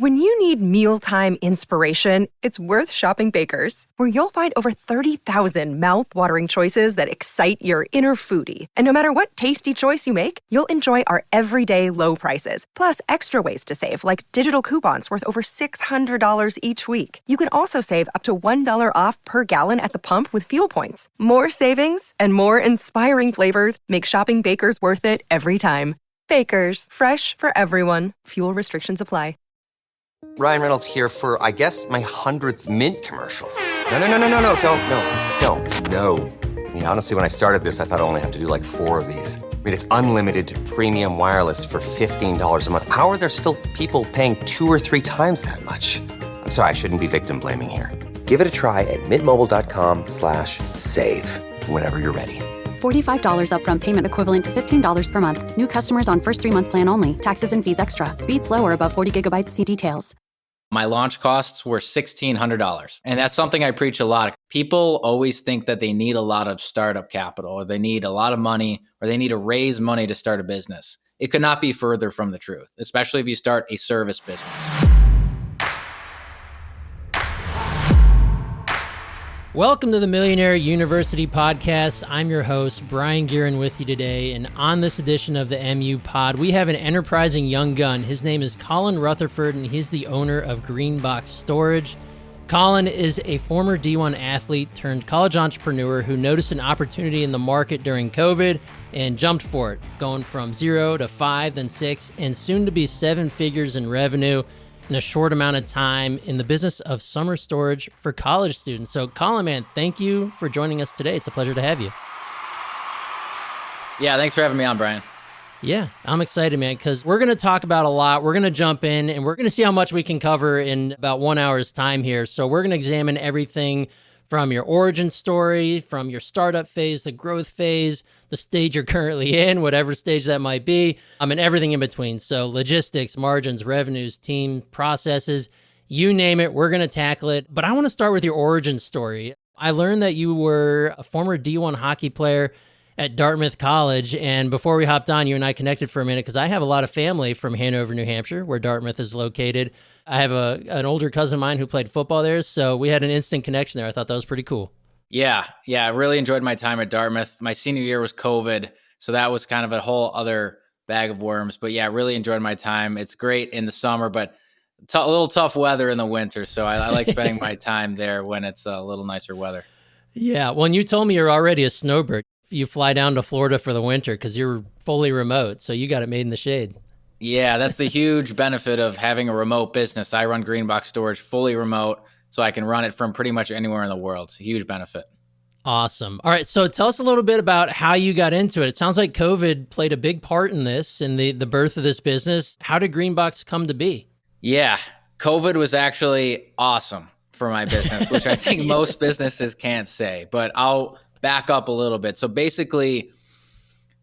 When you need mealtime inspiration, it's worth shopping Baker's, where you'll find over 30,000 mouth-watering choices that excite your inner foodie. And no matter what tasty choice you make, you'll enjoy our everyday low prices, plus extra ways to save, like digital coupons worth over $600 each week. You can also save up to $1 off per gallon at the pump with fuel points. More savings and more inspiring flavors make shopping Baker's worth it every time. Baker's, fresh for everyone. Fuel restrictions apply. Ryan Reynolds here for, I guess, my 100th Mint commercial. No, don't. I mean, honestly, when I started this, I thought I only have to do like 4 of these. I mean, it's unlimited premium wireless for $15 a month. How are there still people paying 2 or 3 times that much? I'm sorry, I shouldn't be victim blaming here. Give it a try at mintmobile.com/save. Whenever you're ready. $45 upfront payment equivalent to $15 per month. New customers on first 3-month plan only. Taxes and fees extra. Speed slower above 40 gigabytes. See details. My launch costs were $1,600. And that's something I preach a lot. People always think that they need a lot of startup capital, or they need a lot of money, or they need to raise money to start a business. It could not be further from the truth, especially if you start a service business. Welcome to the Millionaire University podcast. I'm your host, Brien Gearin, with you today. And on this edition of the MU Pod, we have an enterprising young gun. His name is Collin Rutherford, and he's the owner of Greenbox Storage. Collin is a former D1 athlete turned college entrepreneur who noticed an opportunity in the market during COVID and jumped for it, going from 0 to 5, then 6, and soon to be 7 figures in revenue in a short amount of time in the business of summer storage for college students. So Collin, man, thank you for joining us today. It's a pleasure to have you. Yeah, thanks for having me on, Brian. Yeah, I'm excited, man, because we're going to talk about a lot. We're going to jump in and we're going to see how much we can cover in about 1 hour's time here. So we're going to examine everything from your origin story, from your startup phase, the growth phase, the stage you're currently in, whatever stage that might be, and everything in between. So logistics, margins, revenues, team, processes, you name it, we're going to tackle it. But I want to start with your origin story. I learned that you were a former D1 hockey player at Dartmouth College. And before we hopped on, you and I connected for a minute because I have a lot of family from Hanover, New Hampshire, where Dartmouth is located. I have an older cousin of mine who played football there, so we had an instant connection there. I thought that was pretty cool. Yeah, I really enjoyed my time at Dartmouth. My senior year was COVID, so that was kind of a whole other bag of worms. But yeah, really enjoyed my time. It's great in the summer, but a little tough weather in the winter. So I like spending my time there when it's a little nicer weather. Yeah, well, and you told me you're already a snowbird. You fly down to Florida for the winter because you're fully remote, so you got it made in the shade. Yeah, that's the huge benefit of having a remote business. I run Greenbox Storage fully remote, so I can run it from pretty much anywhere in the world. It's a huge benefit. Awesome. All right, so tell us a little bit about how you got into it. It sounds like COVID played a big part in this, in the birth of this business. How did Greenbox come to be? Yeah, COVID was actually awesome for my business, which I think most businesses can't say, but I'll back up a little bit. So basically,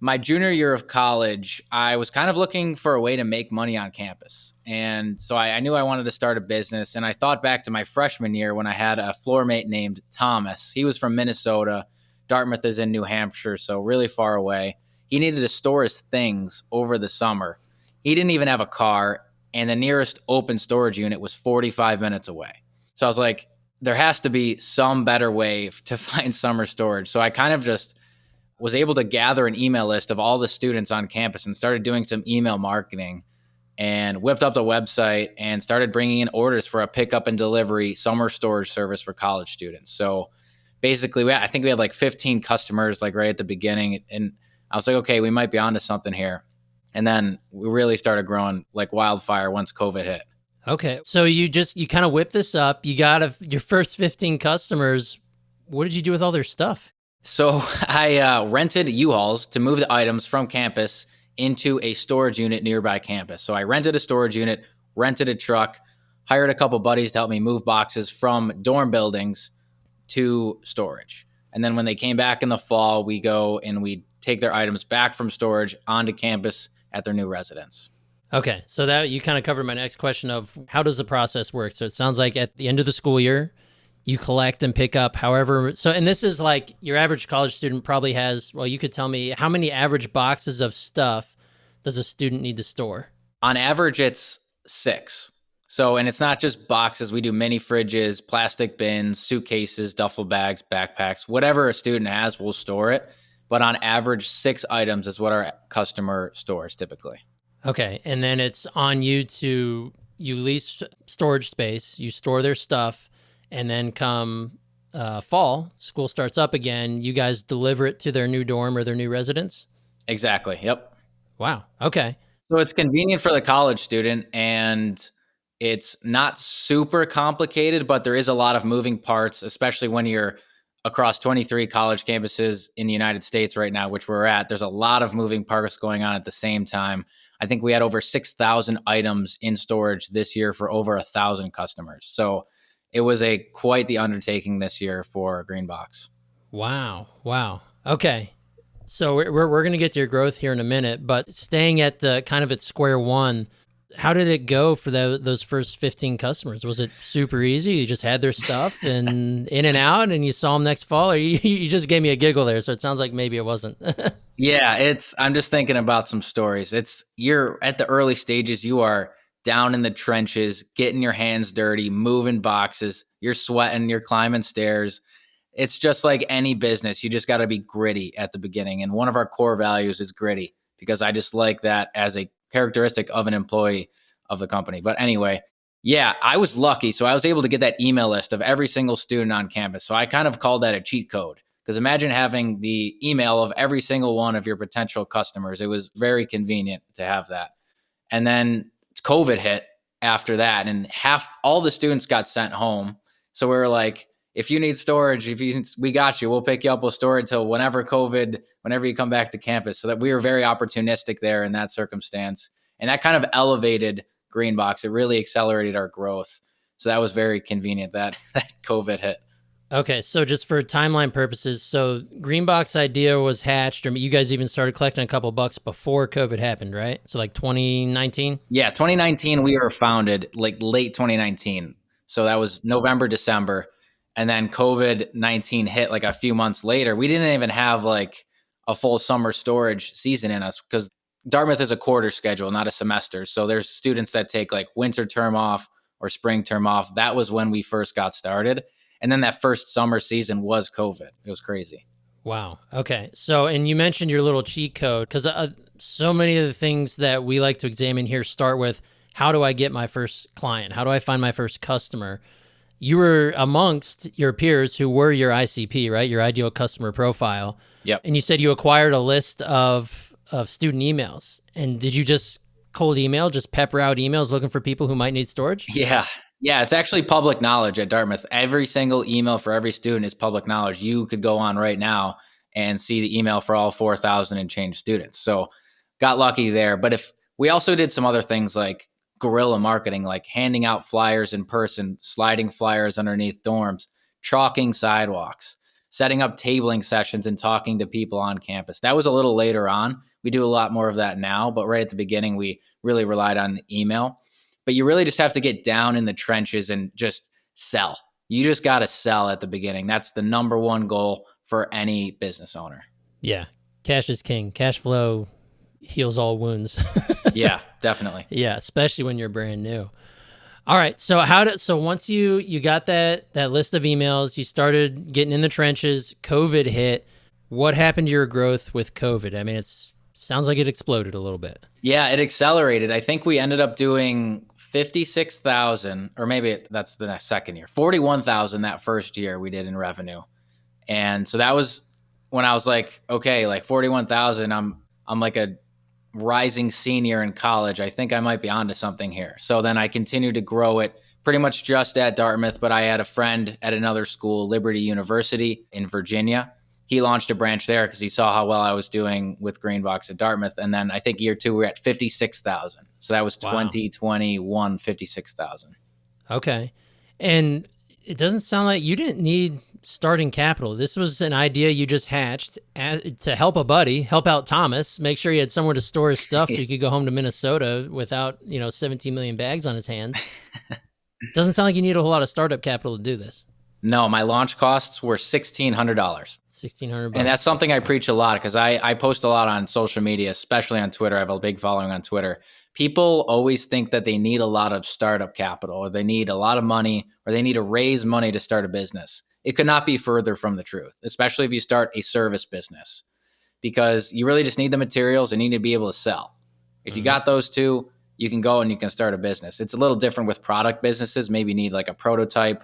my junior year of college, I was kind of looking for a way to make money on campus. And so I knew I wanted to start a business. And I thought back to my freshman year when I had a floor mate named Thomas. He was from Minnesota. Dartmouth is in New Hampshire, so really far away. He needed to store his things over the summer. He didn't even have a car, and the nearest open storage unit was 45 minutes away. So I was like, there has to be some better way to find summer storage. So I kind of just was able to gather an email list of all the students on campus and started doing some email marketing and whipped up the website and started bringing in orders for a pickup and delivery summer storage service for college students. So basically, I think we had like 15 customers like right at the beginning. And I was like, okay, we might be onto something here. And then we really started growing like wildfire once COVID hit. Okay. So you kind of whipped this up. You got your first 15 customers. What did you do with all their stuff? So I rented U-Hauls to move the items from campus into a storage unit nearby campus. So I rented a storage unit, rented a truck, hired a couple buddies to help me move boxes from dorm buildings to storage. And then when they came back in the fall, we go and we take their items back from storage onto campus at their new residence. Okay. So that you kind of covered my next question of how does the process work? So it sounds like at the end of the school year, you collect and pick up however. So, and this is like your average college student probably has, well, you could tell me how many average boxes of stuff does a student need to store? On average, it's 6. So, and it's not just boxes. We do mini fridges, plastic bins, suitcases, duffel bags, backpacks, whatever a student has, we'll store it. But on average, 6 items is what our customer stores typically. Okay. And then it's on you to, you lease storage space, you store their stuff, and then come fall, school starts up again, you guys deliver it to their new dorm or their new residence? Exactly. Yep. Wow. Okay. So it's convenient for the college student, and it's not super complicated, but there is a lot of moving parts, especially when you're across 23 college campuses in the United States right now, which we're at. There's a lot of moving parts going on at the same time. I think we had over 6,000 items in storage this year for over 1,000 customers. So it was quite the undertaking this year for Greenbox. Wow. Wow. Okay. So we're going to get to your growth here in a minute, but staying at kind of at square one, how did it go for those first 15 customers? Was it super easy? You just had their stuff and in and out, and you saw them next fall? Or you just gave me a giggle there, so it sounds like maybe it wasn't. Yeah, I'm just thinking about some stories. You're at the early stages. You are down in the trenches, getting your hands dirty, moving boxes. You're sweating, you're climbing stairs. It's just like any business. You just got to be gritty at the beginning. And one of our core values is gritty, because I just like that as a characteristic of an employee of the company. But anyway, yeah, I was lucky. So I was able to get that email list of every single student on campus. So I kind of called that a cheat code, because imagine having the email of every single one of your potential customers. It was very convenient to have that. And then COVID hit after that, and all the students got sent home. So we were like, if you need storage, we got you. We'll pick you up. We'll store it till whenever you come back to campus. So that we were very opportunistic there in that circumstance. And that kind of elevated Greenbox. It really accelerated our growth. So that was very convenient that COVID hit. Okay, so just for timeline purposes, so Greenbox idea was hatched, or you guys even started collecting a couple bucks before COVID happened, right? So like 2019? Yeah, 2019, we were founded like late 2019. So that was November, December. And then COVID-19 hit like a few months later. We didn't even have like a full summer storage season in us, because Dartmouth is a quarter schedule, not a semester. So there's students that take like winter term off or spring term off. That was when we first got started. And then that first summer season was COVID. It was crazy. Wow. Okay. So, and you mentioned your little cheat code, because so many of the things that we like to examine here start with, how do I get my first client? How do I find my first customer? You were amongst your peers who were your ICP, right? Your ideal customer profile. Yep. And you said you acquired a list of student emails. And did you just cold email, just pepper out emails looking for people who might need storage? Yeah. Yeah, it's actually public knowledge at Dartmouth. Every single email for every student is public knowledge. You could go on right now and see the email for all 4,000 and change students. So got lucky there. But if we also did some other things like guerrilla marketing, like handing out flyers in person, sliding flyers underneath dorms, chalking sidewalks, setting up tabling sessions and talking to people on campus. That was a little later on. We do a lot more of that now, but right at the beginning, we really relied on email. But you really just have to get down in the trenches and just sell. You just got to sell at the beginning. That's the number one goal for any business owner. Yeah. Cash is king. Cash flow heals all wounds. Yeah, definitely. Yeah, especially when you're brand new. All right. So so once you got that list of emails, you started getting in the trenches, COVID hit. What happened to your growth with COVID? I mean, sounds like it exploded a little bit. Yeah, it accelerated. I think we ended up doing 56,000, or maybe that's the next second year, 41,000 that first year we did in revenue. And so that was when I was like, okay, like 41,000, I'm like a rising senior in college. I think I might be onto something here. So then I continued to grow it pretty much just at Dartmouth, but I had a friend at another school, Liberty University in Virginia. He launched a branch there because he saw how well I was doing with Greenbox at Dartmouth. And then I think year 2, we were at 56,000. So that was 2021, 56,000. Okay. And it doesn't sound like you didn't need starting capital. This was an idea you just hatched to help a buddy, help out Thomas, make sure he had somewhere to store his stuff so he could go home to Minnesota without, 17 million bags on his hands. Doesn't sound like you need a whole lot of startup capital to do this. No, my launch costs were $1,600. $1,600. And that's something I preach a lot because I post a lot on social media, especially on Twitter. I have a big following on Twitter. People always think that they need a lot of startup capital, or they need a lot of money, or they need to raise money to start a business. It could not be further from the truth, especially if you start a service business, because you really just need the materials and need to be able to sell. If you got those two, you can go and you can start a business. It's a little different with product businesses. Maybe you need like a prototype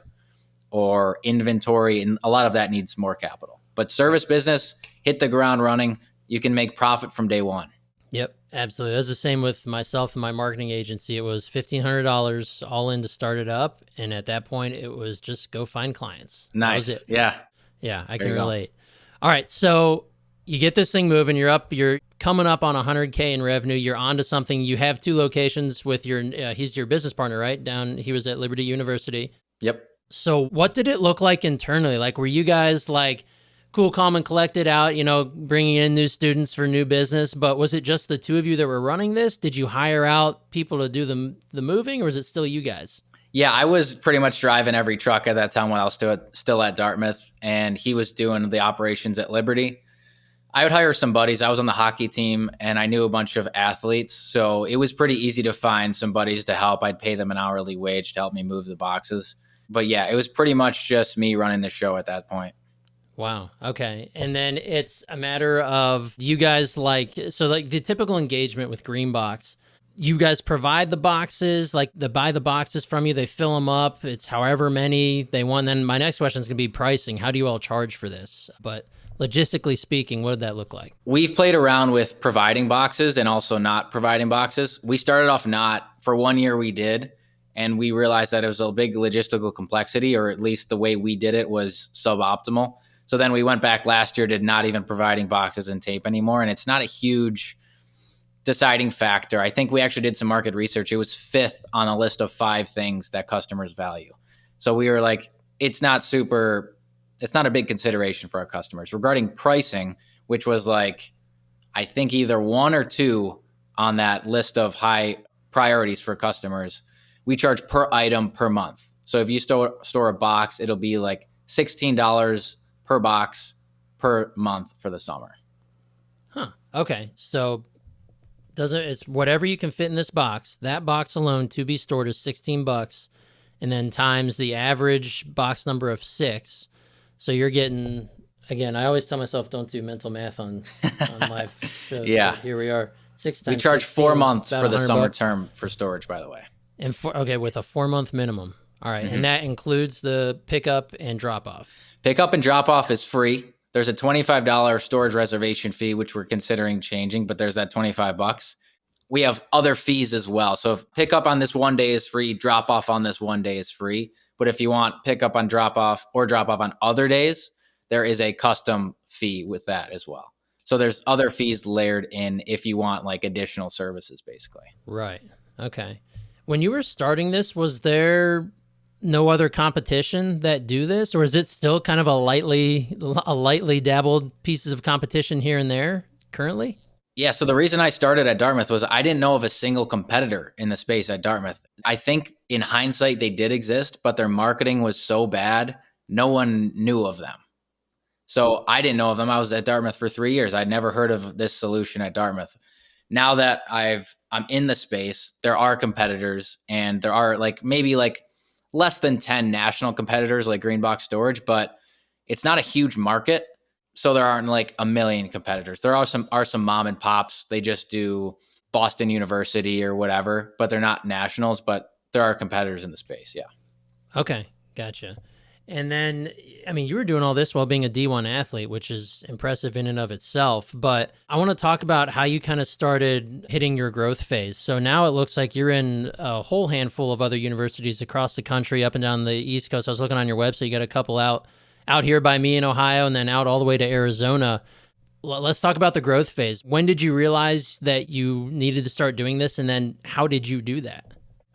or inventory, and a lot of that needs more capital. But service business, hit the ground running. You can make profit from day one. Yep, absolutely. That's the same with myself and my marketing agency. It was $1,500 all in to start it up. And at that point, it was just go find clients. Nice. That was it. Yeah. Yeah, I can relate. All right. So you get this thing moving. You're coming up on 100K in revenue. You're onto something. You have 2 locations with he's your business partner, right? He was at Liberty University. Yep. So what did it look like internally? Like, were you guys like cool, calm, and collected out, bringing in new students for new business? But was it just the 2 of you that were running this? Did you hire out people to do the moving, or is it still you guys? Yeah, I was pretty much driving every truck at that time when I was still at Dartmouth, and he was doing the operations at Liberty. I would hire some buddies. I was on the hockey team, and I knew a bunch of athletes, so it was pretty easy to find some buddies to help. I'd pay them an hourly wage to help me move the boxes. But yeah, it was pretty much just me running the show at that point. Wow. Okay. And then it's a matter of you guys like the typical engagement with Greenbox, you guys provide the boxes, like they buy the boxes from you, they fill them up. It's however many they want. Then my next question is going to be pricing. How do you all charge for this? But logistically speaking, what did that look like? We've played around with providing boxes and also not providing boxes. We started off not. For 1 year we did. And we realized that it was a big logistical complexity, or at least the way we did it was suboptimal. So then we went back last year to not even providing boxes and tape anymore. And it's not a huge deciding factor. I think we actually did some market research. It was 5th on a list of 5 things that customers value. So we were like, it's not a big consideration for our customers. Regarding pricing, which was like, I think either 1 or 2 on that list of high priorities for customers, we charge per item per month. So if you store a box, it'll be like $16 per box per month for the summer. Huh. Okay. So it's whatever you can fit in this box. That box alone to be stored is $16, and then times the average box number of 6. So you're getting, again, I always tell myself don't do mental math on live shows. Yeah. Here we are. 6 times we charge 16, 4 months for the summer $100. term for storage, by the way. And with a 4-month minimum. All right. And that includes the pickup and drop off. Pickup and drop off is free. There's a $25 storage reservation fee, which we're considering changing, but there's that $25. We have other fees as well. So if pickup on this one day is free, drop off on this one day is free. But if you want pickup on drop off or drop off on other days, there is a custom fee with that as well. So there's other fees layered in if you want like additional services, basically. Right. Okay. When you were starting this, was there no other competition that do this, or is it still kind of a lightly dabbled pieces of competition here and there currently? Yeah. So the reason I started at Dartmouth was I didn't know of a single competitor in the space at Dartmouth. I think in hindsight they did exist, but their marketing was so bad, no one knew of them. So I didn't know of them. I was at Dartmouth for 3 years. I'd never heard of this solution at Dartmouth. Now that I'm in the space, there are competitors, and there are maybe less than 10 national competitors like Greenbox Storage, but it's not a huge market. So there aren't like a million competitors. There are some mom and pops. They just do Boston University or whatever, but they're not nationals, but there are competitors in the space. Yeah. Okay. Gotcha. And then, I mean, you were doing all this while being a D1 athlete, which is impressive in and of itself. But I want to talk about how you kind of started hitting your growth phase. So now it looks like you're in a whole handful of other universities across the country, up and down the East Coast. I was looking on your website. You got a couple out here by me in Ohio, and then out all the way to Arizona. Let's talk about the growth phase. When did you realize that you needed to start doing this? And then how did you do that?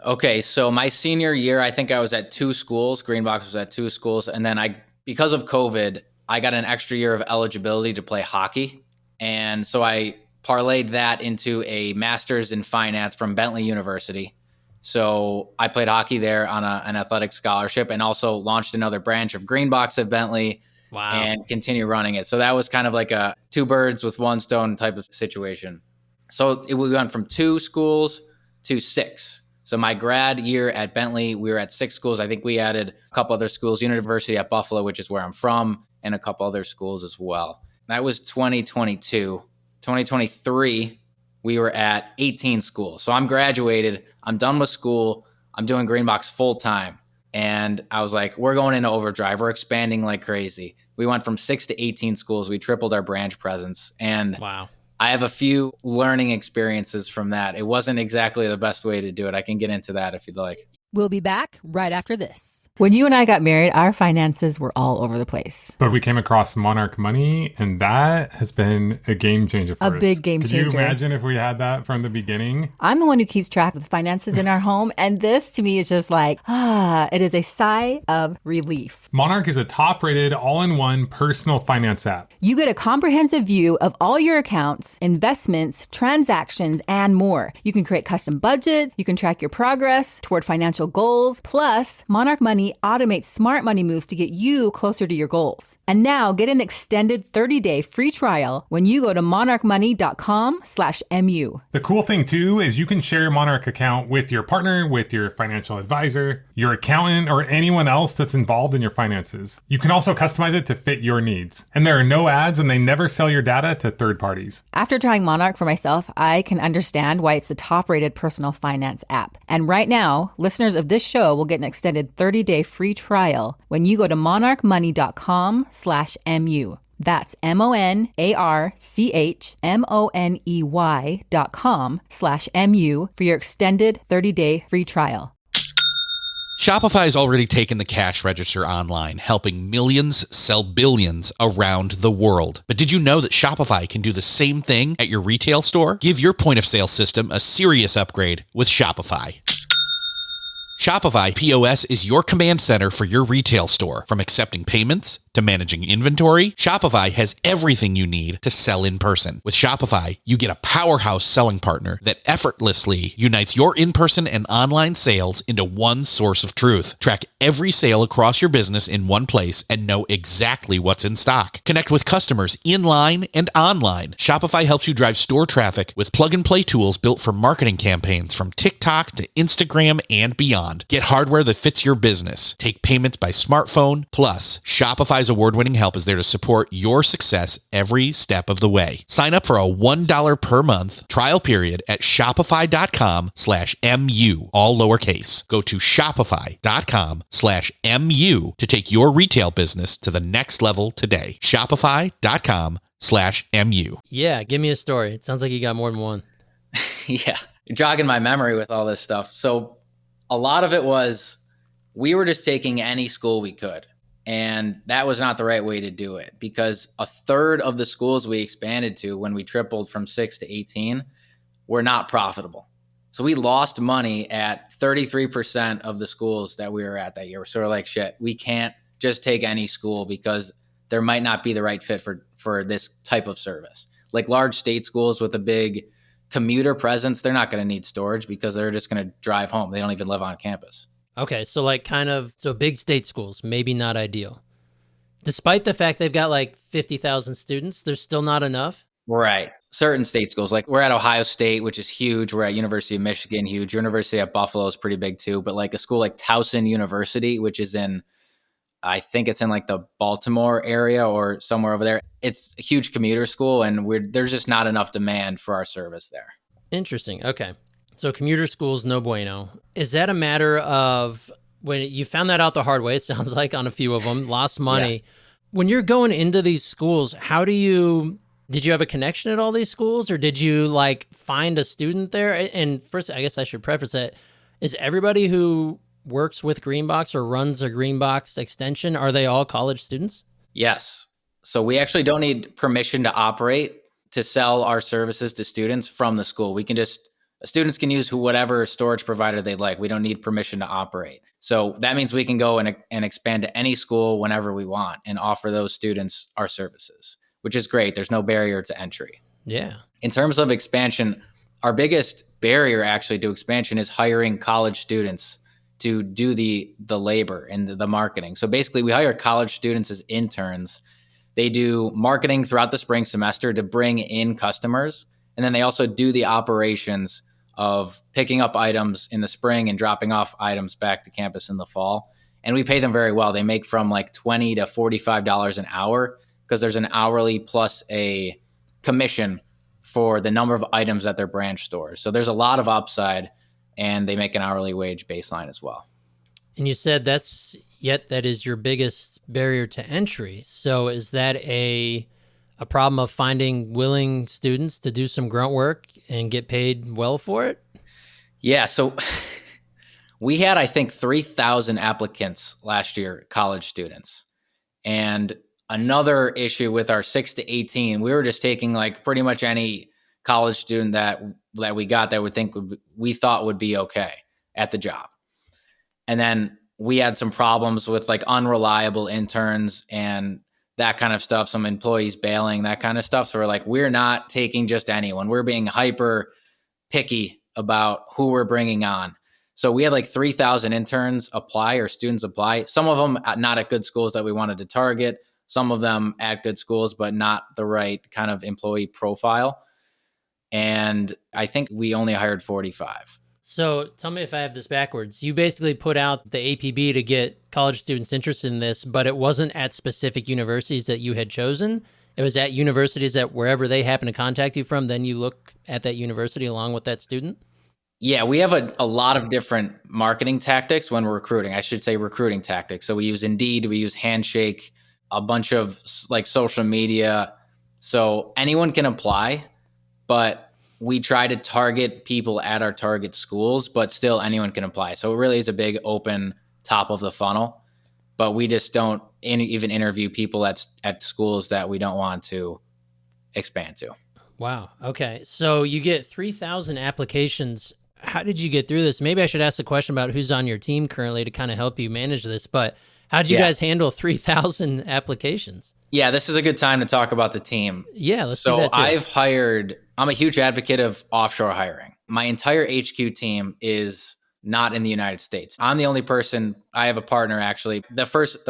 Okay, so my senior year, I think I was at 2 schools. Greenbox was at 2 schools. And then because of COVID, I got an extra year of eligibility to play hockey. And so I parlayed that into a master's in finance from Bentley University. So I played hockey there on an athletic scholarship, and also launched another branch of Greenbox at Bentley. Wow. And continue running it. So that was kind of like a two birds with one stone type of situation. So we went from 2 schools to 6. So my grad year at Bentley, we were at 6 schools. I think we added a couple other schools, University at Buffalo, which is where I'm from, and a couple other schools as well. That was 2022. 2023, we were at 18 schools. So I'm graduated. I'm done with school. I'm doing Greenbox full time. And I was like, we're going into overdrive. We're expanding like crazy. We went from 6 to 18 schools. We tripled our branch presence. And Wow. I have a few learning experiences from that. It wasn't exactly the best way to do it. I can get into that if you'd like. We'll be back right after this. When you and I got married, our finances were all over the place. But we came across Monarch Money, and that has been a game changer for us. A big game changer. Could you imagine if we had that from the beginning? I'm the one who keeps track of the finances in our home, and this to me is just like, it is a sigh of relief. Monarch is a top-rated, all-in-one personal finance app. You get a comprehensive view of all your accounts, investments, transactions, and more. You can create custom budgets. You can track your progress toward financial goals. Plus, Monarch Money automates smart money moves to get you closer to your goals. And now get an extended 30-day free trial when you go to monarchmoney.com/MU. The cool thing too is you can share your Monarch account with your partner, with your financial advisor, your accountant, or anyone else that's involved in your finances. You can also customize it to fit your needs. And there are no ads, and they never sell your data to third parties. After trying Monarch for myself, I can understand why it's the top-rated personal finance app. And right now, listeners of this show will get an extended 30-day free trial when you go to monarchmoney.com/MU. That's monarchmoney.com/MU for your extended 30-day free trial. Shopify's already taken the cash register online, helping millions sell billions around the world. But did you know that Shopify can do the same thing at your retail store? Give your point of sale system a serious upgrade with Shopify. Shopify POS is your command center for your retail store. From accepting payments to managing inventory, Shopify has everything you need to sell in person. With Shopify, you get a powerhouse selling partner that effortlessly unites your in-person and online sales into one source of truth. Track every sale across your business in one place and know exactly what's in stock. Connect with customers in line and online. Shopify helps you drive store traffic with plug-and-play tools built for marketing campaigns from TikTok to Instagram and beyond. Get hardware that fits your business. Take payments by smartphone. Plus, Shopify's award-winning help is there to support your success every step of the way. Sign up for a $1 per month trial period at shopify.com/MU, all lowercase. Go to shopify.com/MU to take your retail business to the next level today. Shopify.com/MU. Yeah, give me a story. It sounds like you got more than one. Yeah, you're jogging my memory with all this stuff. So a lot of it was we were just taking any school we could. And that was not the right way to do it, because a third of the schools we expanded to when we tripled from 6 to 18 were not profitable. So we lost money at 33% of the schools that we were at that year. We're sort of like, shit, we can't just take any school because there might not be the right fit for this type of service. Like large state schools with a big commuter presence, they're not going to need storage because they're just going to drive home. They don't even live on campus. Okay, so like so big state schools, maybe not ideal. Despite the fact they've got like 50,000 students, there's still not enough? Right. Certain state schools, like we're at Ohio State, which is huge. We're at University of Michigan, huge. University at Buffalo is pretty big too. But like a school like Towson University, which is I think it's in like the Baltimore area or somewhere over there. It's a huge commuter school, and there's just not enough demand for our service there. Interesting. Okay. So commuter schools, no bueno. Is that a matter of when you found that out the hard way, it sounds like on a few of them, lost money. Yeah. When you're going into these schools, did you have a connection at all these schools, or did you like find a student there? And first, I guess I should preface that, is everybody who works with Greenbox or runs a Greenbox extension, are they all college students? Yes. So we actually don't need permission to operate to sell our services to students from the school. Students can use whatever storage provider they like. We don't need permission to operate. So that means we can go and expand to any school whenever we want and offer those students our services, which is great. There's no barrier to entry. Yeah. In terms of expansion, our biggest barrier actually to expansion is hiring college students to do the labor and the marketing. So basically we hire college students as interns. They do marketing throughout the spring semester to bring in customers. And then they also do the operations of picking up items in the spring and dropping off items back to campus in the fall. And we pay them very well. They make from like $20 to $45 an hour because there's an hourly plus a commission for the number of items at their branch stores. So there's a lot of upside, and they make an hourly wage baseline as well. And you said that is your biggest barrier to entry. So is that a problem of finding willing students to do some grunt work and get paid well for it? Yeah. So we had, I think, 3,000 applicants last year, college students. And another issue with our 6 to 18, we were just taking like pretty much any college student that we got that we thought would be okay at the job. And then we had some problems with like unreliable interns and that kind of stuff, some employees bailing, that kind of stuff. So we're like, we're not taking just anyone. We're being hyper picky about who we're bringing on. So we had like 3,000 interns apply or students apply. Some of them not at good schools that we wanted to target. Some of them at good schools, but not the right kind of employee profile. And I think we only hired 45. So tell me if I have this backwards. You basically put out the APB to get college students interested in this, but it wasn't at specific universities that you had chosen. It was at universities that wherever they happen to contact you from, then you look at that university along with that student? Yeah, we have a lot of different marketing tactics when we're recruiting. I should say recruiting tactics. So we use Indeed, we use Handshake, a bunch of like social media. So anyone can apply, but we try to target people at our target schools, but still anyone can apply. So it really is a big open top of the funnel, but we just don't even interview people at schools that we don't want to expand to. Wow. Okay. So you get 3,000 applications. How did you get through this? Maybe I should ask the question about who's on your team currently to kind of help you manage this, but how did you guys handle 3,000 applications? Yeah, this is a good time to talk about the team. Yeah, let's do that too. I'm a huge advocate of offshore hiring. My entire HQ team is not in the United States. I'm the only person, I have a partner actually. The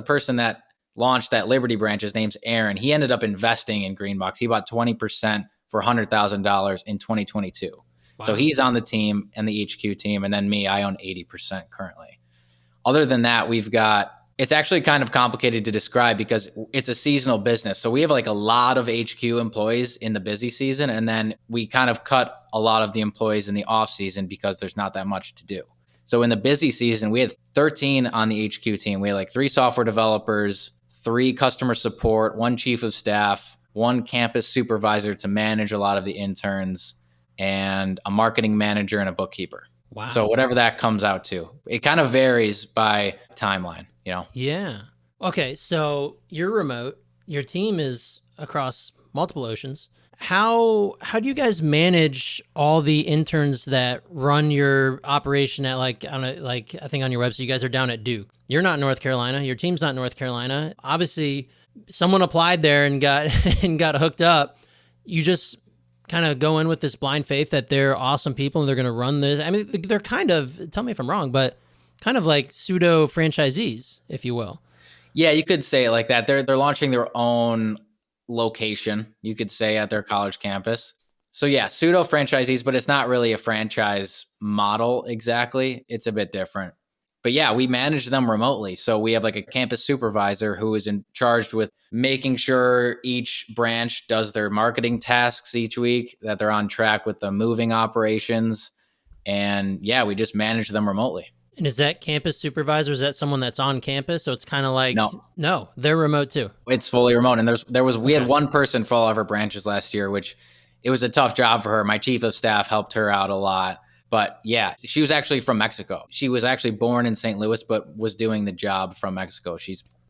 person that launched that Liberty branch, his name's Aaron. He ended up investing in Greenbox. He bought 20% for $100,000 in 2022. Wow. So he's on the team and the HQ team. And then me, I own 80% currently. Other than that, it's actually kind of complicated to describe because it's a seasonal business. So we have like a lot of HQ employees in the busy season. And then we kind of cut a lot of the employees in the off season because there's not that much to do. So in the busy season, we had 13 on the HQ team. We had like 3 software developers, 3 customer support, 1 chief of staff, 1 campus supervisor to manage a lot of the interns, and a marketing manager and a bookkeeper. Wow. So whatever that comes out to, it kind of varies by timeline, you know? Yeah. Okay. So you're remote. Your team is across multiple oceans. How do you guys manage all the interns that run your operation at I think on your website, you guys are down at Duke. You're not in North Carolina. Your team's not in North Carolina. Obviously, someone applied there and got hooked up. You just kind of go in with this blind faith that they're awesome people and they're going to run this. I mean, they're kind of, tell me if I'm wrong, but kind of like pseudo franchisees, if you will. Yeah, you could say it like that. They're launching their own location, you could say, at their college campus. So yeah, pseudo franchisees, but it's not really a franchise model exactly. It's a bit different. But yeah, we manage them remotely. So we have like a campus supervisor who is charged with making sure each branch does their marketing tasks each week, that they're on track with the moving operations. And yeah, we just manage them remotely. And is that campus supervisor? Is that someone that's on campus? So it's kind of like, no, they're remote too. It's fully remote. And we had one person for all of our branches last year, which it was a tough job for her. My chief of staff helped her out a lot. But yeah, she was actually from Mexico. She was actually born in St. Louis, but was doing the job from Mexico.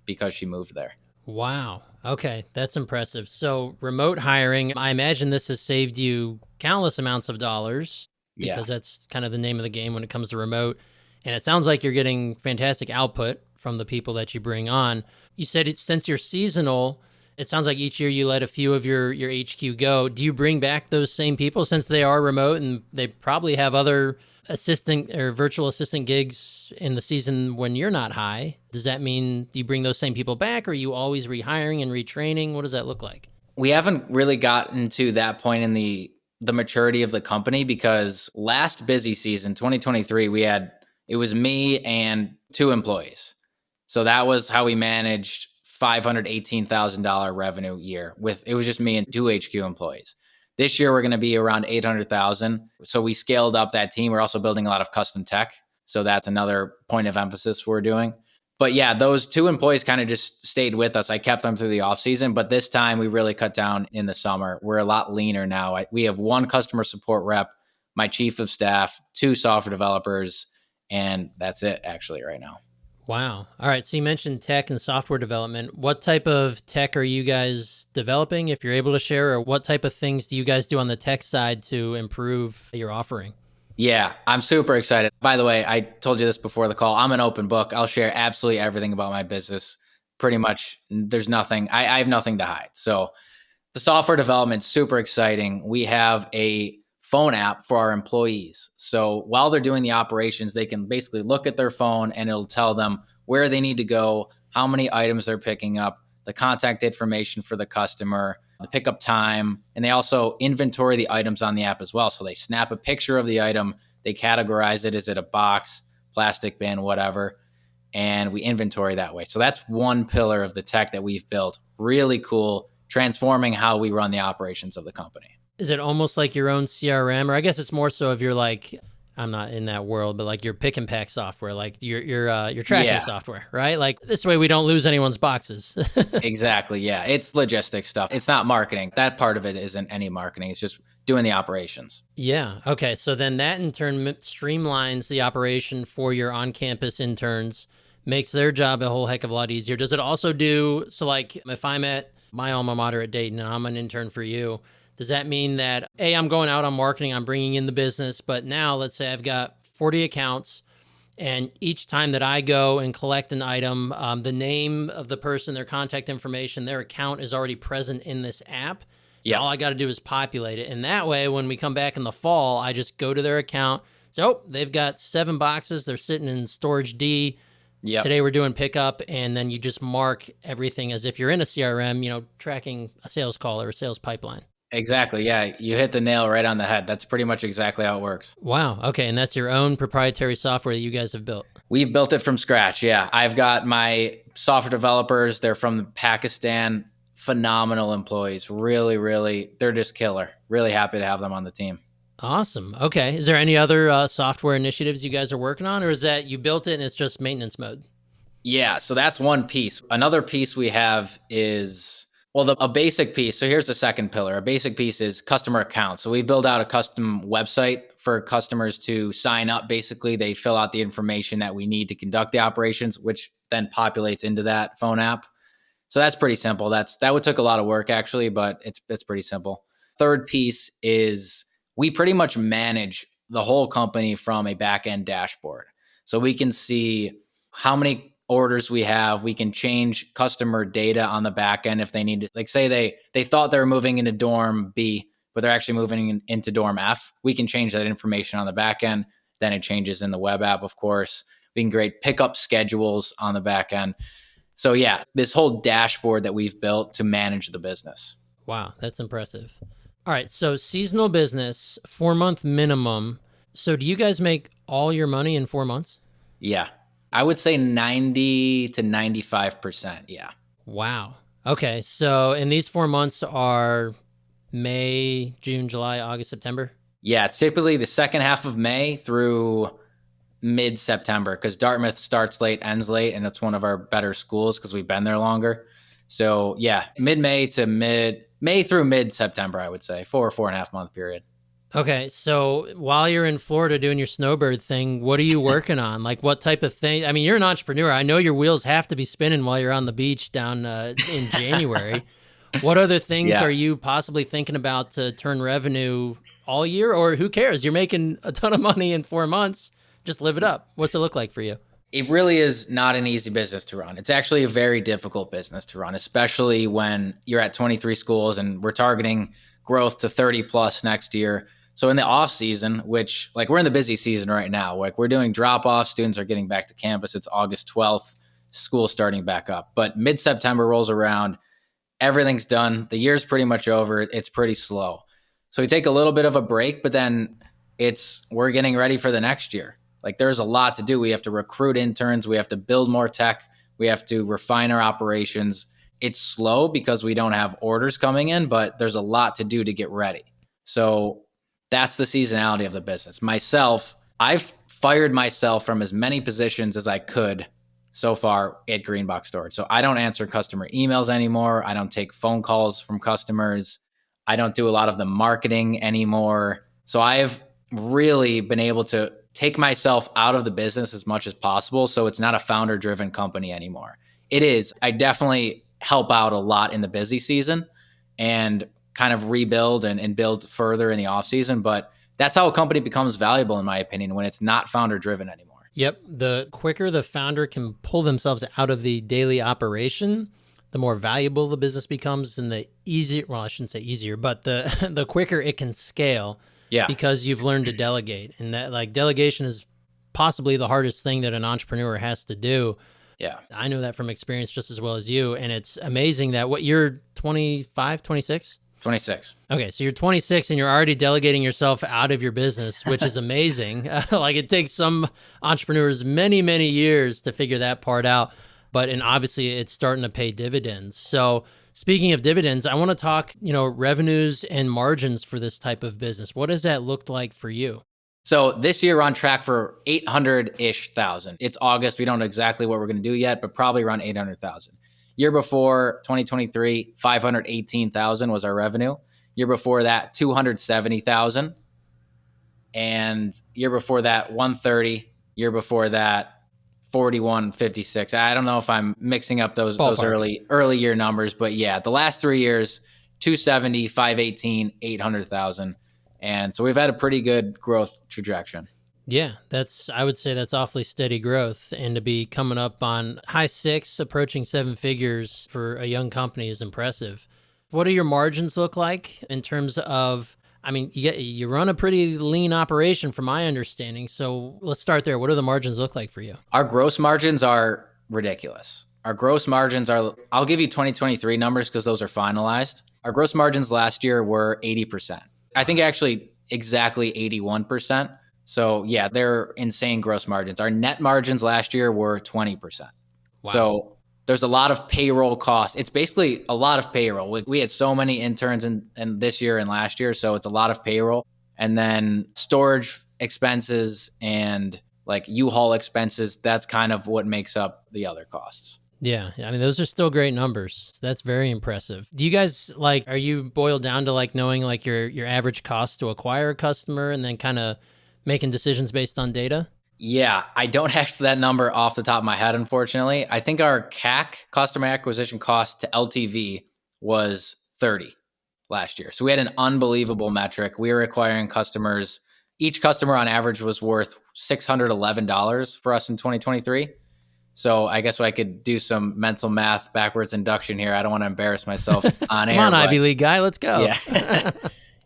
Because she moved there. Wow. Okay. That's impressive. So remote hiring, I imagine this has saved you countless amounts of dollars because that's kind of the name of the game when it comes to remote. And it sounds like you're getting fantastic output from the people that you bring on. You said since you're seasonal, It sounds like each year you let a few of your HQ go. Do you bring back those same people since they are remote and they probably have other assistant or virtual assistant gigs in the season when you're not high? Does that mean you bring those same people back, or are you always rehiring and retraining? What does that look like? We haven't really gotten to that point in the maturity of the company, because last busy season, 2023, it was me and 2 employees. So that was how we managed $518,000 revenue year. It was just me and 2 HQ employees. This year we're going to be around 800,000. So we scaled up that team. We're also building a lot of custom tech. So that's another point of emphasis we're doing. But yeah, those 2 employees kind of just stayed with us. I kept them through the off season, but this time we really cut down in the summer. We're a lot leaner now. We have 1 customer support rep, my chief of staff, 2 software developers, and that's it actually right now. Wow. All right. So you mentioned tech and software development. What type of tech are you guys developing, if you're able to share, or what type of things do you guys do on the tech side to improve your offering? Yeah, I'm super excited. By the way, I told you this before the call. I'm an open book. I'll share absolutely everything about my business. Pretty much, there's nothing. I have nothing to hide. So the software development is super exciting. We have a phone app for our employees. So while they're doing the operations, they can basically look at their phone and it'll tell them where they need to go, how many items they're picking up, the contact information for the customer, the pickup time, and they also inventory the items on the app as well. So they snap a picture of the item, they categorize it. Is it a box, plastic bin, whatever? And we inventory that way. So that's one pillar of the tech that we've built. Really cool, transforming how we run the operations of the company. Is it almost like your own CRM? Or I guess it's more so if you're like, I'm not in that world, but like your pick and pack software, like your tracking software, right? Like this way we don't lose anyone's boxes. Exactly. Yeah. It's logistics stuff. It's not marketing. That part of it isn't any marketing. It's just doing the operations. Yeah. Okay. So then that in turn streamlines the operation for your on-campus interns, makes their job a whole heck of a lot easier. Does it also do, so like if I'm at my alma mater at Dayton and I'm an intern for you, does that mean that, A, I'm going out on marketing, I'm bringing in the business, but now let's say I've got 40 accounts, and each time that I go and collect an item, the name of the person, their contact information, their account is already present in this app. Yeah. All I got to do is populate it. And that way, when we come back in the fall, I just go to their account. So they've got 7 boxes. They're sitting in storage D. Yep. Today we're doing pickup, and then you just mark everything as if you're in a CRM, tracking a sales call or a sales pipeline. Exactly. Yeah. You hit the nail right on the head. That's pretty much exactly how it works. Wow. Okay. And that's your own proprietary software that you guys have built. We've built it from scratch. Yeah. I've got my software developers. They're from Pakistan. Phenomenal employees. Really, really, they're just killer. Really happy to have them on the team. Awesome. Okay. Is there any other software initiatives you guys are working on, or is that you built it and it's just maintenance mode? Yeah. So that's one piece. Another piece we have is... a basic piece. So here's the second pillar. A basic piece is customer accounts. So we build out a custom website for customers to sign up. Basically, they fill out the information that we need to conduct the operations, which then populates into that phone app. So that's pretty simple. That would take a lot of work actually, but it's pretty simple. Third piece is we pretty much manage the whole company from a back-end dashboard. So we can see how many orders we have. We can change customer data on the back end if they need to. Like say they thought they were moving into dorm B, but they're actually moving into dorm F. We can change that information on the back end. Then it changes in the web app, of course. We can create pickup schedules on the back end. So yeah, this whole dashboard that we've built to manage the business. Wow, that's impressive. All right, so seasonal business, 4-month minimum. So do you guys make all your money in 4 months? Yeah. I would say 90 to 95%. Yeah. Wow. Okay. So, and these 4 months are May, June, July, August, September? Yeah. It's typically the second half of May through mid-September, because Dartmouth starts late, ends late, and it's one of our better schools because we've been there longer. So yeah, May through mid-September, I would say, 4.5 month period. Okay, so while you're in Florida doing your snowbird thing, what are you working on? Like what type of thing? I mean, you're an entrepreneur. I know your wheels have to be spinning while you're on the beach down in January. What other things are you possibly thinking about to turn revenue all year? Or who cares? You're making a ton of money in 4 months. Just live it up. What's it look like for you? It really is not an easy business to run. It's actually a very difficult business to run, especially when you're at 23 schools and we're targeting growth to 30 plus next year. So in the off season, which like we're in the busy season right now, like we're doing drop off, students are getting back to campus. It's August 12th, school starting back up. But mid-September rolls around, everything's done. The year's pretty much over. It's pretty slow. So we take a little bit of a break, but then we're getting ready for the next year. Like there's a lot to do. We have to recruit interns. We have to build more tech. We have to refine our operations. It's slow because we don't have orders coming in, but there's a lot to do to get ready. So that's the seasonality of the business. Myself, I've fired myself from as many positions as I could so far at Greenbox Storage. So I don't answer customer emails anymore. I don't take phone calls from customers. I don't do a lot of the marketing anymore. So I've really been able to take myself out of the business as much as possible. So it's not a founder driven company anymore. It is. I definitely help out a lot in the busy season and kind of rebuild and build further in the off season. But that's how a company becomes valuable, in my opinion, when it's not founder driven anymore. Yep. The quicker the founder can pull themselves out of the daily operation, the more valuable the business becomes, and the easier, well, I shouldn't say easier, but the quicker it can scale. Yeah. Because you've learned to delegate, and that like delegation is possibly the hardest thing that an entrepreneur has to do. Yeah. I know that from experience just as well as you. And it's amazing that you're 25, 26? 26. Okay. So you're 26 and you're already delegating yourself out of your business, which is amazing. Like it takes some entrepreneurs many, many years to figure that part out. And obviously it's starting to pay dividends. So speaking of dividends, I want to talk, revenues and margins for this type of business. What does that look like for you? So this year we're on track for 800-ish thousand. It's August. We don't know exactly what we're going to do yet, but probably around 800,000. Year before, 2023, 518,000 was our revenue. Year before that, 270,000. And year before that, 130. Year before that, 4156. I don't know if I'm mixing up those early year numbers, but yeah, the last 3 years, 270, 518, 800,000. And so we've had a pretty good growth trajectory. Yeah, I would say that's awfully steady growth. And to be coming up on high six, approaching seven figures for a young company is impressive. What do your margins look like in terms of, you run a pretty lean operation from my understanding. So let's start there. What do the margins look like for you? Our gross margins are ridiculous. Our gross margins I'll give you 2023 numbers because those are finalized. Our gross margins last year were 80%. I think actually exactly 81%. So yeah, they're insane gross margins. Our net margins last year were 20%. Wow. So there's a lot of payroll costs. It's basically a lot of payroll. We had so many interns in this year and last year, so it's a lot of payroll. And then storage expenses and like U-Haul expenses, that's kind of what makes up the other costs. Yeah. Those are still great numbers. So that's very impressive. Do you guys are you boiled down to knowing your average cost to acquire a customer and then kind of making decisions based on data? Yeah, I don't have that number off the top of my head, unfortunately. I think our CAC, customer acquisition cost to LTV, was 30 last year. So we had an unbelievable metric. We were acquiring customers. Each customer on average was worth $611 for us in 2023. So I guess I could do some mental math backwards induction here. I don't want to embarrass myself on air. Come on, Ivy League guy, let's go. Yeah.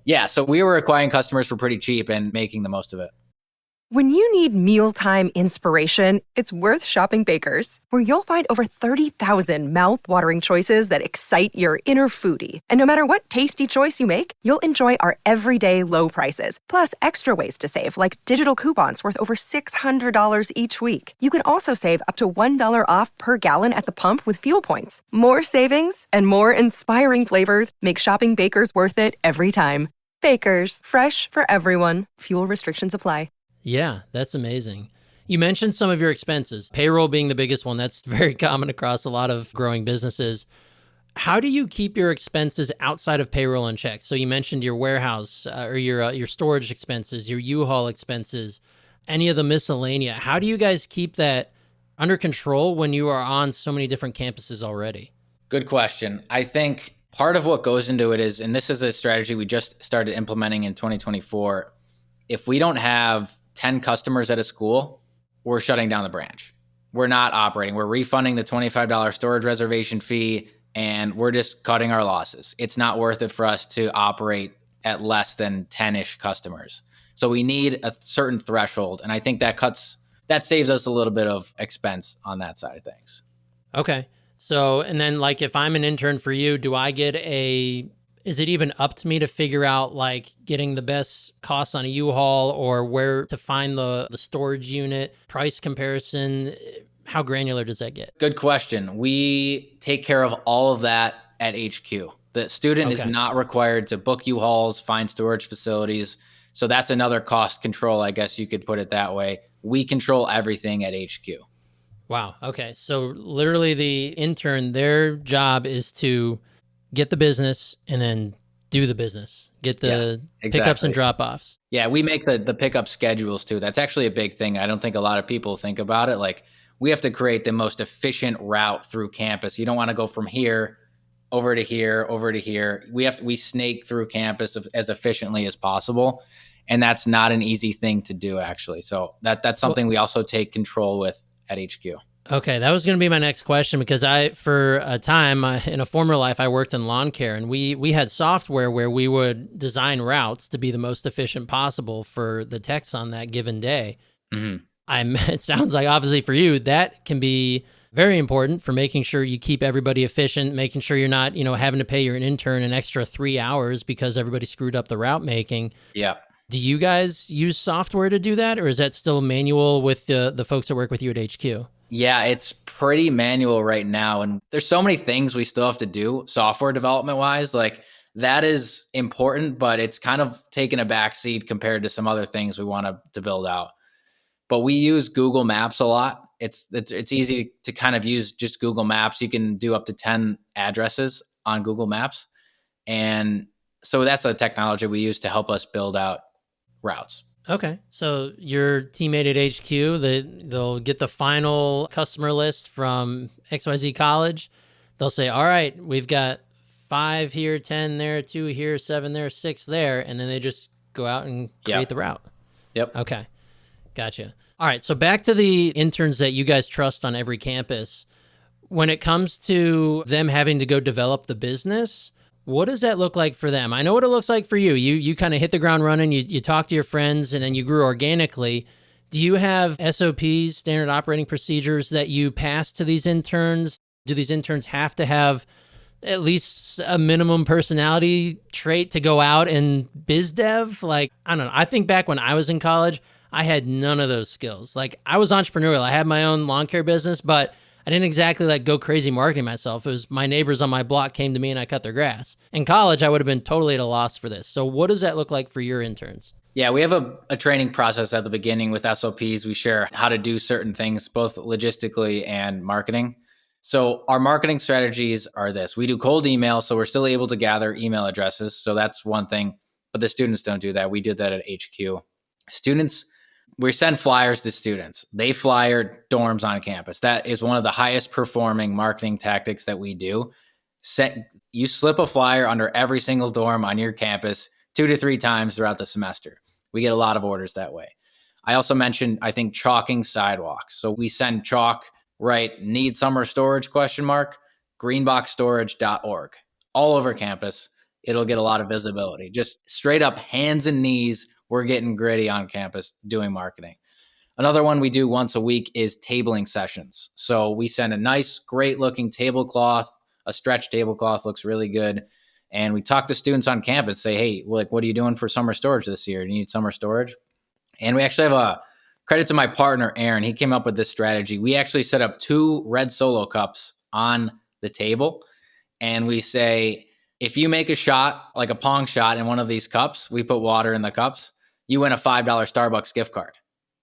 Yeah, so we were acquiring customers for pretty cheap and making the most of it. When you need mealtime inspiration, it's worth shopping Baker's, where you'll find over 30,000 mouth-watering choices that excite your inner foodie. And no matter what tasty choice you make, you'll enjoy our everyday low prices, plus extra ways to save, like digital coupons worth over $600 each week. You can also save up to $1 off per gallon at the pump with fuel points. More savings and more inspiring flavors make shopping Baker's worth it every time. Baker's, fresh for everyone. Fuel restrictions apply. Yeah, that's amazing. You mentioned some of your expenses, payroll being the biggest one. That's very common across a lot of growing businesses. How do you keep your expenses outside of payroll in check? So you mentioned your warehouse or your storage expenses, your U-Haul expenses, any of the miscellaneous. How do you guys keep that under control when you are on so many different campuses already? Good question. I think part of what goes into it is, and this is a strategy we just started implementing in 2024, if we don't have 10 customers at a school, we're shutting down the branch. we're not operating. We're refunding the $25 storage reservation fee, and we're just cutting our losses. It's not worth it for us to operate at less than 10-ish customers. So we need a certain threshold. And I think that saves us a little bit of expense on that side of things. Okay. So, and then like if I'm an intern for you, is it even up to me to figure out like getting the best costs on a U-Haul or where to find the storage unit, price comparison? How granular does that get? Good question. We take care of all of that at HQ. The student is not required to book U-Hauls, find storage facilities. So that's another cost control, I guess you could put it that way. We control everything at HQ. Wow. Okay. So literally the intern, their job is to get the business and then do the business, get the pickups and drop-offs. Yeah, we make the pickup schedules too. That's actually a big thing. I don't think a lot of people think about it. Like, we have to create the most efficient route through campus. You don't want to go from here over to here, over to here. We snake through campus as efficiently as possible. And that's not an easy thing to do, actually. So that's something we also take control with at HQ. Okay, that was going to be my next question, because for a time in a former life, I worked in lawn care, and we had software where we would design routes to be the most efficient possible for the techs on that given day. Mm-hmm. It sounds like obviously for you, that can be very important for making sure you keep everybody efficient, making sure you're not, having to pay your intern an extra 3 hours because everybody screwed up the route making. Yeah. Do you guys use software to do that, or is that still manual with the folks that work with you at HQ? Yeah, it's pretty manual right now. And there's so many things we still have to do software development wise. Like, that is important, but it's kind of taken a backseat compared to some other things we want to build out. But we use Google Maps a lot. It's easy to kind of use just Google Maps. You can do up to 10 addresses on Google Maps. And so that's a technology we use to help us build out routes. Okay. So your teammate at HQ, they'll get the final customer list from XYZ College. They'll say, all right, we've got 5 here, 10 there, 2 here, 7 there, 6 there. And then they just go out and create the route. Yep. Okay. Gotcha. All right. So back to the interns that you guys trust on every campus. When it comes to them having to go develop the business, what does that look like for them? I know what it looks like for you. You kind of hit the ground running, you talk to your friends, and then you grew organically. Do you have SOPs, standard operating procedures, that you pass to these interns? Do these interns have to have at least a minimum personality trait to go out and biz dev? Like, I don't know. I think back when I was in college, I had none of those skills. Like, I was entrepreneurial. I had my own lawn care business, but I didn't exactly go crazy marketing myself. It was my neighbors on my block came to me and I cut their grass. In college, I would have been totally at a loss for this. So what does that look like for your interns? Yeah, we have a training process at the beginning with SOPs. We share how to do certain things, both logistically and marketing. So our marketing strategies are this. We do cold email, so we're still able to gather email addresses. So that's one thing, but the students don't do that. We did that at HQ. We send flyers to students. They flyer dorms on campus. That is one of the highest performing marketing tactics that we do. You slip a flyer under every single dorm on your campus 2 to 3 times throughout the semester. We get a lot of orders that way. I also mentioned, I think, chalking sidewalks. So we send chalk, right? Need summer storage ? Greenboxstorage.org. All over campus. It'll get a lot of visibility. Just straight up hands and knees. We're getting gritty on campus doing marketing. Another one we do once a week is tabling sessions. So we send a nice, great looking tablecloth. A stretch tablecloth looks really good. And we talk to students on campus, say, hey, what are you doing for summer storage this year? Do you need summer storage? And we actually have a credit to my partner, Aaron. He came up with this strategy. We actually set up 2 red Solo cups on the table. And we say, if you make a shot, like a pong shot in one of these cups, we put water in the cups, you win a $5 Starbucks gift card.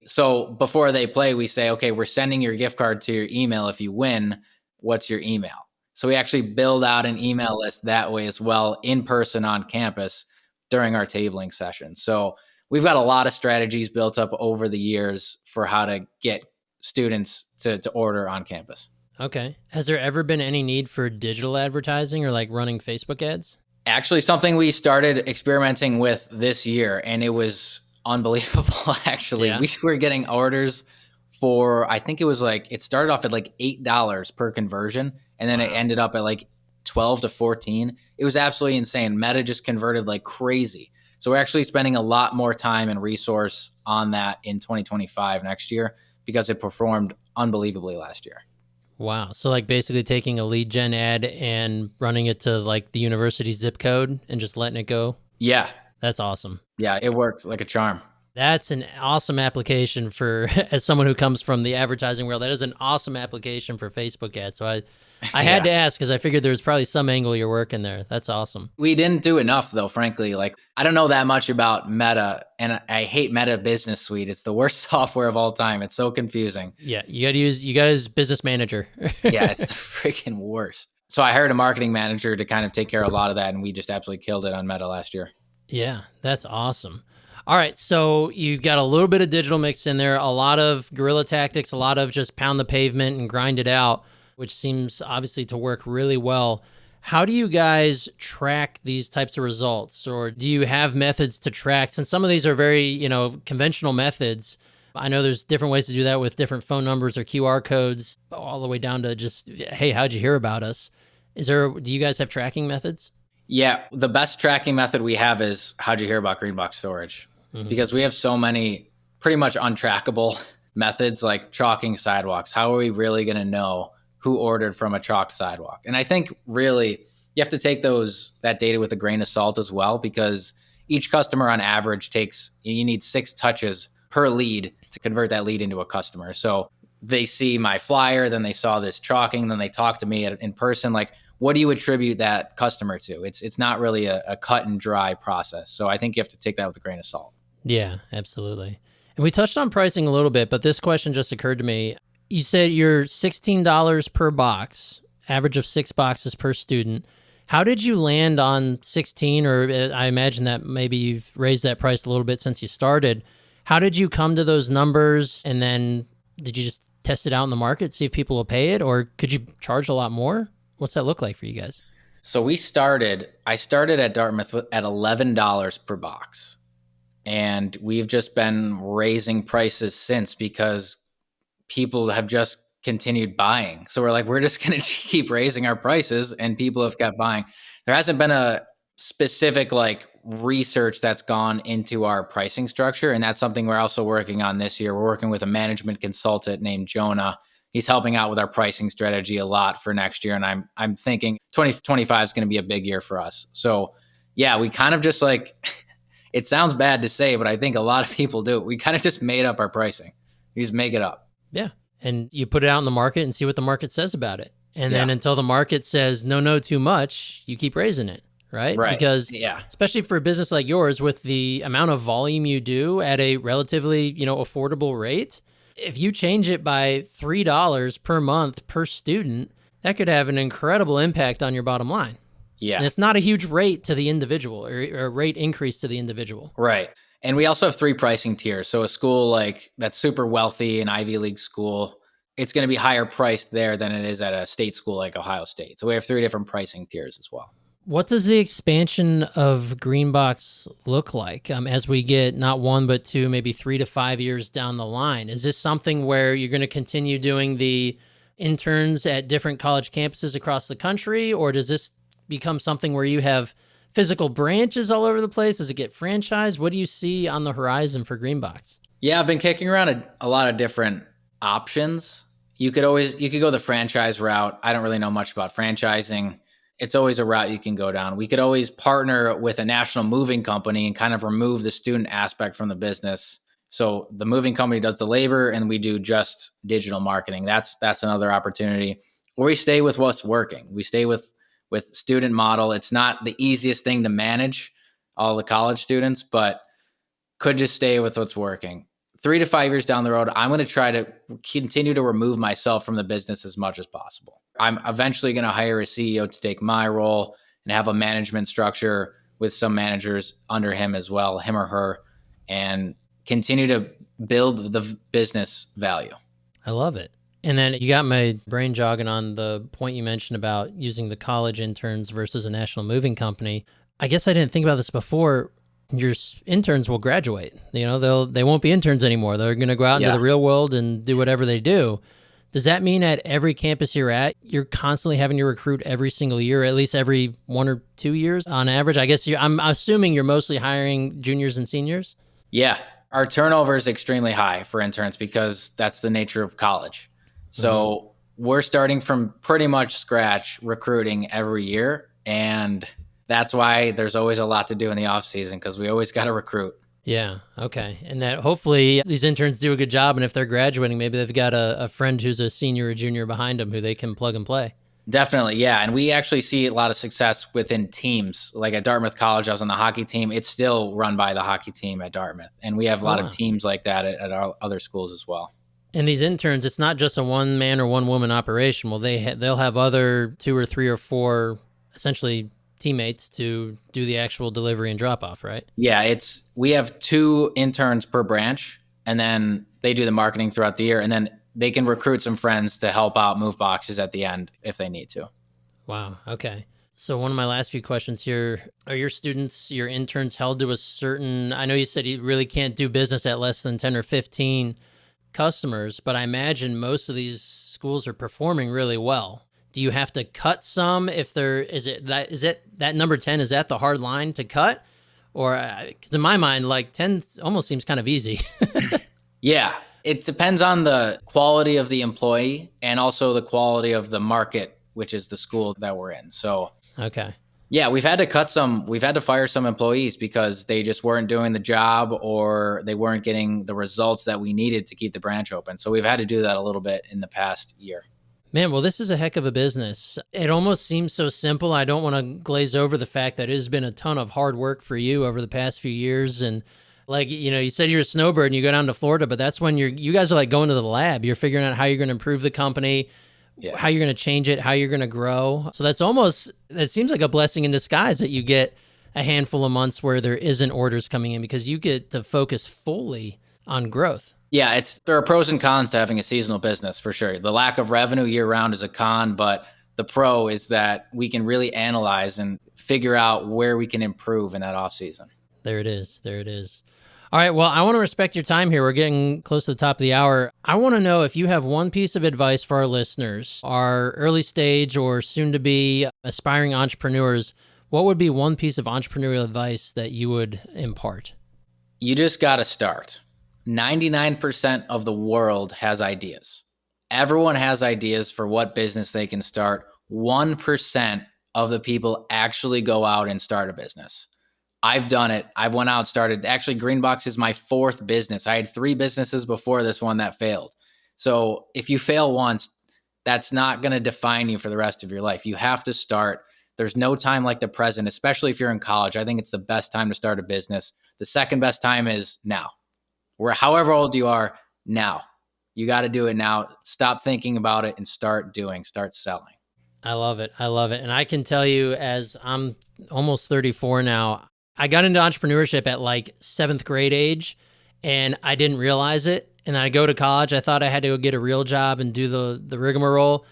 So before they play, we say, okay, we're sending your gift card to your email. If you win, what's your email? So we actually build out an email list that way as well, in person on campus during our tabling sessions. So we've got a lot of strategies built up over the years for how to get students to order on campus. Okay. Has there ever been any need for digital advertising or running Facebook ads? Actually, something we started experimenting with this year, and it was unbelievable, actually. Yeah. We were getting orders for, I think it was like, it started off at like $8 per conversion, and then it ended up at like 12 to 14. It was absolutely insane. Meta just converted like crazy. So we're actually spending a lot more time and resource on that in 2025 next year because it performed unbelievably last year. Wow. So like basically taking a lead gen ad and running it to like the university zip code and just letting it go. Yeah. That's awesome. Yeah, it works like a charm. That's an awesome application for, as someone who comes from the advertising world, that is an awesome application for Facebook ads. So I had to ask because I figured there was probably some angle you're working there. That's awesome. We didn't do enough though, frankly. Like, I don't know that much about Meta, and I hate Meta Business Suite. It's the worst software of all time. It's so confusing. Yeah, you got to use Business Manager. Yeah, it's the freaking worst. So I hired a marketing manager to kind of take care of a lot of that, and we just absolutely killed it on Meta last year. Yeah, that's awesome. All right, so you've got a little bit of digital mix in there, a lot of guerrilla tactics, a lot of just pound the pavement and grind it out, which seems obviously to work really well. How do you guys track these types of results? Or do you have methods to track? Since some of these are very, conventional methods, I know there's different ways to do that with different phone numbers or QR codes, all the way down to just, hey, how'd you hear about us? Do you guys have tracking methods? Yeah, the best tracking method we have is how'd you hear about Greenbox Storage? Because we have so many pretty much untrackable methods like chalking sidewalks. How are we really going to know who ordered from a chalked sidewalk? And I think really you have to take that data with a grain of salt as well, because each customer on average you need 6 touches per lead to convert that lead into a customer. So they see my flyer, then they saw this chalking, then they talk to me in person. Like, what do you attribute that customer to? It's not really a cut and dry process. So I think you have to take that with a grain of salt. Yeah, absolutely. And we touched on pricing a little bit, but this question just occurred to me. You said you're $16 per box, average of 6 boxes per student. How did you land on 16? Or I imagine that maybe you've raised that price a little bit since you started. How did you come to those numbers? And then did you just test it out in the market, see if people will pay it? Or could you charge a lot more? What's that look like for you guys? So I started at Dartmouth at $11 per box. And we've just been raising prices since because people have just continued buying. So we're like, we're just going to keep raising our prices, and people have kept buying. There hasn't been a specific research that's gone into our pricing structure. And that's something we're also working on this year. We're working with a management consultant named Jonah. He's helping out with our pricing strategy a lot for next year. And I'm thinking 2025 is going to be a big year for us. So yeah, we kind of just it sounds bad to say, but I think a lot of people do. We kind of just made up our pricing. We just make it up. Yeah. And you put it out in the market and see what the market says about it. And then until the market says, no, too much, you keep raising it, right? Because especially for a business like yours, with the amount of volume you do at a relatively, affordable rate, if you change it by $3 per month per student, that could have an incredible impact on your bottom line. Yeah. And it's not a huge rate to the individual or a rate increase to the individual. Right. And we also have 3 pricing tiers. So a school that's super wealthy, an Ivy League school, it's going to be higher priced there than it is at a state school like Ohio State. So we have 3 different pricing tiers as well. What does the expansion of Greenbox look like as we get not 1, but 2, maybe 3 to 5 years down the line? Is this something where you're going to continue doing the interns at different college campuses across the country, or does this become something where you have physical branches all over the place? Does it get franchised? What do you see on the horizon for Greenbox? Yeah, I've been kicking around a lot of different options. You could go the franchise route. I don't really know much about franchising. It's always a route you can go down. We could always partner with a national moving company and kind of remove the student aspect from the business. So the moving company does the labor and we do just digital marketing. That's another opportunity. Or we stay with what's working. We stay with student model. It's not the easiest thing to manage all the college students, but could just stay with what's working. 3 to 5 years down the road, I'm going to try to continue to remove myself from the business as much as possible. I'm eventually going to hire a CEO to take my role and have a management structure with some managers under him as well, him or her, and continue to build the business value. I love it. And then you got my brain jogging on the point you mentioned about using the college interns versus a national moving company. I guess I didn't think about this before. your interns will graduate. They won't be interns anymore. They're going to go out into the real world and do whatever they do. Does that mean at every campus you're at, you're constantly having to recruit every single year, at least every 1 or 2 years on average? I guess I'm assuming you're mostly hiring juniors and seniors? Yeah. Our turnover is extremely high for interns because that's the nature of college. So we're starting from pretty much scratch recruiting every year. And that's why there's always a lot to do in the off season because we always got to recruit. Yeah. Okay. And that hopefully these interns do a good job. And if they're graduating, maybe they've got a friend who's a senior or junior behind them who they can plug and play. Definitely. Yeah. And we actually see a lot of success within teams. Like at Dartmouth College, I was on the hockey team. It's still run by the hockey team at Dartmouth. And we have a lot of teams like that at our other schools as well. And these interns, it's not just a one man or one woman operation. Well, they'll have other 2 or 3 or 4 essentially teammates to do the actual delivery and drop off, right? Yeah, we have 2 interns per branch, and then they do the marketing throughout the year, and then they can recruit some friends to help out move boxes at the end if they need to. Wow. Okay. So one of my last few questions here, are your students, your interns held to a certain, I know you said you really can't do business at less than 10 or 15 customers, but I imagine most of these schools are performing really well. Do you have to cut some if is it that number 10, is that the hard line to cut? Or, because in my mind, like 10 almost seems kind of easy. Yeah, it depends on the quality of the employee and also the quality of the market, which is the school that we're in. So, okay. Yeah, we've had to fire some employees because they just weren't doing the job or they weren't getting the results that we needed to keep the branch open. So we've had to do that a little bit in the past year. Man, well, this is a heck of a business. It almost seems so simple. I don't want to glaze over the fact that it has been a ton of hard work for you over the past few years. And like, you said you're a snowbird and you go down to Florida, but that's when you guys are like going to the lab. You're figuring out how you're going to improve the company, how you're going to change it, how you're going to grow. So that seems like a blessing in disguise that you get a handful of months where there isn't orders coming in because you get to focus fully on growth. Yeah, there are pros and cons to having a seasonal business for sure. The lack of revenue year round is a con, but the pro is that we can really analyze and figure out where we can improve in that off season. There it is. All right. Well, I want to respect your time here. We're getting close to the top of the hour. I want to know if you have one piece of advice for our listeners, our early stage or soon to be aspiring entrepreneurs. What would be one piece of entrepreneurial advice that you would impart? You just got to start. 99% of the world has ideas. Everyone has ideas for what business they can start. 1% of the people actually go out and start a business. I've done it. I've went out and started. Actually, Greenbox is my 4th business. I had 3 businesses before this one that failed. So if you fail once, that's not going to define you for the rest of your life. You have to start. There's no time like the present, especially if you're in college. I think it's the best time to start a business. The second best time is now. However old you are, now. You got to do it now. Stop thinking about it and start selling. I love it. And I can tell you, as I'm almost 34 now, I got into entrepreneurship at like 7th grade age and I didn't realize it. And then I go to college. I thought I had to go get a real job and do the rigmarole.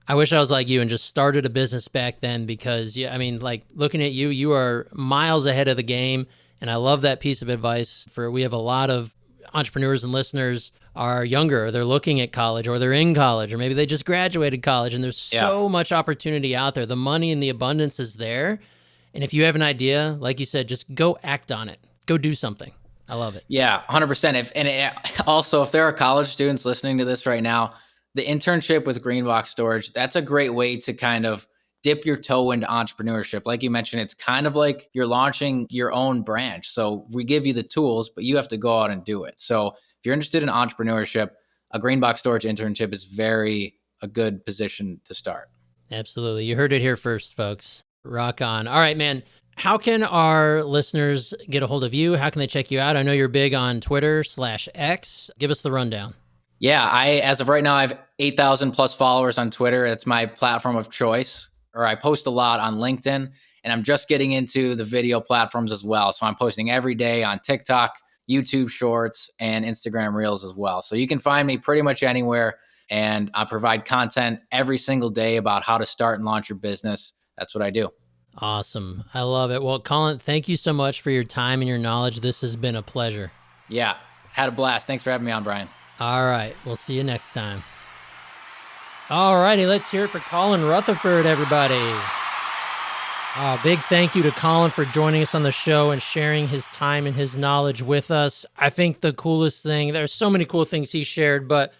I wish I was like you and just started a business back then because, like looking at you, you are miles ahead of the game. And I love that piece of advice. We have a lot of entrepreneurs and listeners are younger, or they're looking at college, or they're in college, or maybe they just graduated college, and there's so much opportunity out there. The money and the abundance is there. And if you have an idea, like you said, just go act on it. Go do something. I love it. Yeah, 100%. Also, if there are college students listening to this right now, the internship with Greenbox Storage, that's a great way to kind of dip your toe into entrepreneurship. Like you mentioned, it's kind of like you're launching your own branch. So we give you the tools, but you have to go out and do it. So if you're interested in entrepreneurship, a Greenbox Storage internship is a good position to start. Absolutely. You heard it here first, folks. Rock on. All right, man. How can our listeners get a hold of you? How can they check you out? I know you're big on Twitter/X. Give us the rundown. Yeah, as of right now, I have 8,000 plus followers on Twitter. It's my platform of choice. Or I post a lot on LinkedIn, and I'm just getting into the video platforms as well. So I'm posting every day on TikTok, YouTube Shorts, and Instagram Reels as well. So you can find me pretty much anywhere, and I provide content every single day about how to start and launch your business. That's what I do. Awesome. I love it. Well, Collin, thank you so much for your time and your knowledge. This has been a pleasure. Yeah, had a blast. Thanks for having me on, Brien. All right. We'll see you next time. All righty. Let's hear it for Collin Rutherford, everybody. Big thank you to Collin for joining us on the show and sharing his time and his knowledge with us. I think the coolest thing, there's so many cool things he shared, but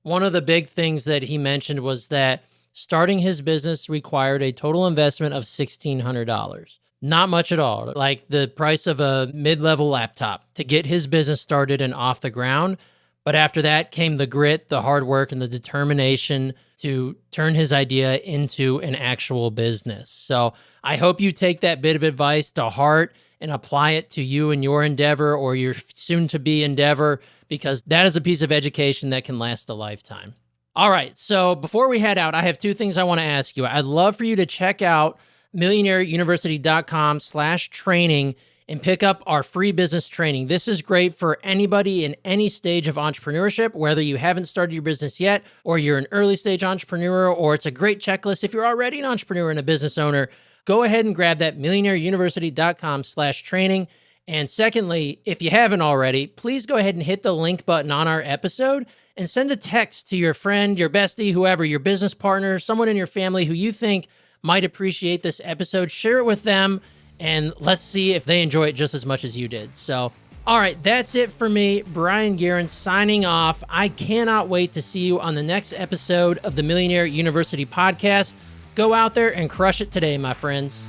one of the big things that he mentioned was that starting his business required a total investment of $1,600. Not much at all, like the price of a mid-level laptop to get his business started and off the ground. But after that came the grit, the hard work, and the determination to turn his idea into an actual business. So I hope you take that bit of advice to heart and apply it to you and your endeavor or your soon-to-be endeavor, because that is a piece of education that can last a lifetime. All right, so before we head out, I have two things I want to ask you. I'd love for you to check out millionaireuniversity.com/training and pick up our free business training. This is great for anybody in any stage of entrepreneurship, whether you haven't started your business yet, or you're an early stage entrepreneur, or it's a great checklist if you're already an entrepreneur and a business owner. Go ahead and grab that millionaireuniversity.com/training. And secondly, if you haven't already, please go ahead and hit the link button on our episode and send a text to your friend, your bestie, whoever, your business partner, someone in your family who you think might appreciate this episode. Share it with them, and let's see if they enjoy it just as much as you did. So, all right, that's it for me. Brien Gearin signing off. I cannot wait to see you on the next episode of the Millionaire University podcast. Go out there and crush it today, my friends.